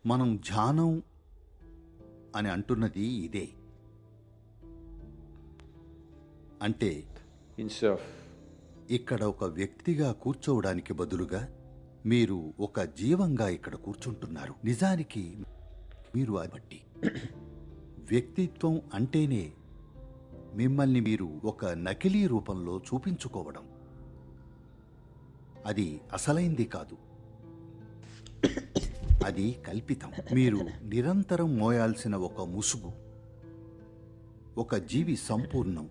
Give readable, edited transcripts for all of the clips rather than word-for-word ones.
మనం ధ్యానం అని అంటున్నది ఇదే. అంటే instead of ఇక్కడ ఒక వ్యక్తిగా కూర్చోవడానికి బదులుగా మీరు ఒక జీవంగా ఇక్కడ కూర్చుంటున్నారు. నిజానికి మీరు అది బట్టి వ్యక్తిత్వం అంటేనే మిమ్మల్ని మీరు ఒక నకిలీ రూపంలో చూపించుకోవడం. అది అసలైంది కాదు, అది కల్పితం. మీరు నిరంతరం మోయాల్సిన ఒక ముసుగు. ఒక జీవి సంపూర్ణం,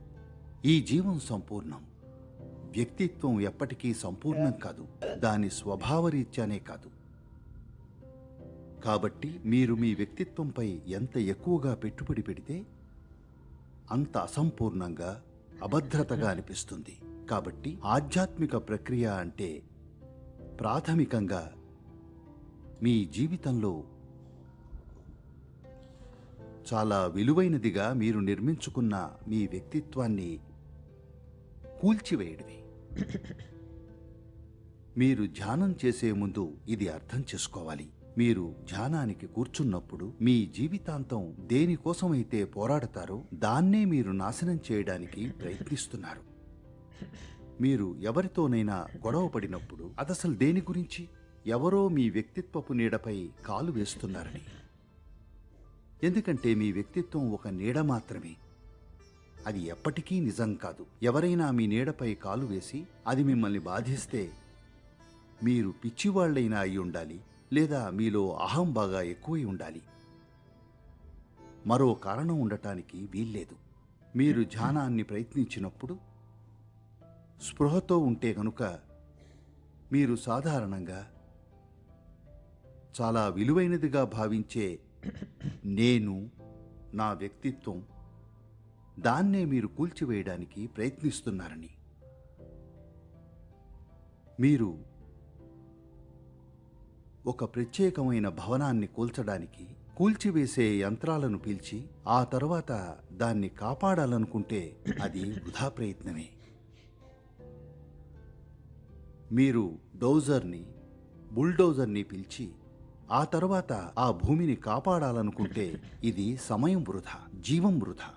ఈ జీవం సంపూర్ణం. వ్యక్తిత్వం ఎప్పటికీ సంపూర్ణం కాదు, దాని స్వభావరీత్యానే కాదు. కాబట్టి మీరు మీ వ్యక్తిత్వంపై ఎంత ఎక్కువగా పెట్టుబడి పెడితే అంత అసంపూర్ణంగా, అభద్రతగా అనిపిస్తుంది. కాబట్టి ఆధ్యాత్మిక ప్రక్రియ అంటే ప్రాథమికంగా మీ జీవితంలో చాలా విలువైనదిగా మీరు నిర్మించుకున్న మీ వ్యక్తిత్వాన్ని కూల్చివేయడమే. మీరు ధ్యానం చేసే ముందు ఇది అర్థం చేసుకోవాలి. మీరు ధ్యానానికి కూర్చున్నప్పుడు మీ జీవితాంతం దేనికోసమైతే పోరాడతారో దాన్నే మీరు నాశనం చేయడానికి ప్రయత్నిస్తున్నారు. మీరు ఎవరితోనైనా గొడవ పడినప్పుడు అదసలు దేని గురించి? ఎవరో మీ వ్యక్తిత్వపు నీడపై కాలు వేస్తున్నారని. ఎందుకంటే మీ వ్యక్తిత్వం ఒక నీడ మాత్రమే, అది ఎప్పటికీ నిజం కాదు. ఎవరైనా మీ నీడపై కాలు వేసి అది మిమ్మల్ని బాధిస్తే మీరు పిచ్చివాళ్లైనా అయి ఉండాలి, లేదా మీలో అహం బాగా ఎక్కువై ఉండాలి. మరో కారణం ఉండటానికి వీల్లేదు. మీరు ధ్యానాన్ని ప్రయత్నించినప్పుడు స్పృహతో ఉంటే గనుక మీరు సాధారణంగా చాలా విలువైనదిగా భావించే నేను, నా వ్యక్తిత్వం, దాన్నే మీరు కూల్చివేయడానికి ప్రయత్నిస్తున్నారని. మీరు ఒక ప్రత్యేకమైన భవనాన్ని కూల్చడానికి కూల్చివేసే యంత్రాలను పిలిచి ఆ తరువాత దాన్ని కాపాడాలనుకుంటే అది వృధా ప్రయత్నమే. మీరు డోజర్ని, బుల్డోజర్ని పిలిచి ఆ తరువాత ఆ భూమిని కాపాడాలనుకుంటే ఇది సమయం వృధా, జీవం వృధా.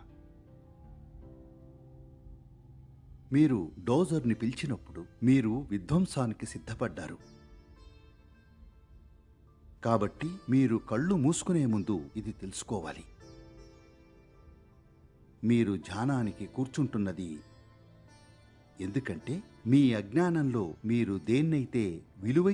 మీరు డోజర్ని పిలిచినప్పుడు మీరు విధ్వంసానికి సిద్ధపడ్డారు. కాబట్టి మీరు కళ్ళు మూసుకునే ముందు ఇది తెలుసుకోవాలి. మీరు ధ్యానానికి కూర్చుంటున్నది ఎందుకంటే మీ అజ్ఞానంలో మీరు దేన్నైతే విలువై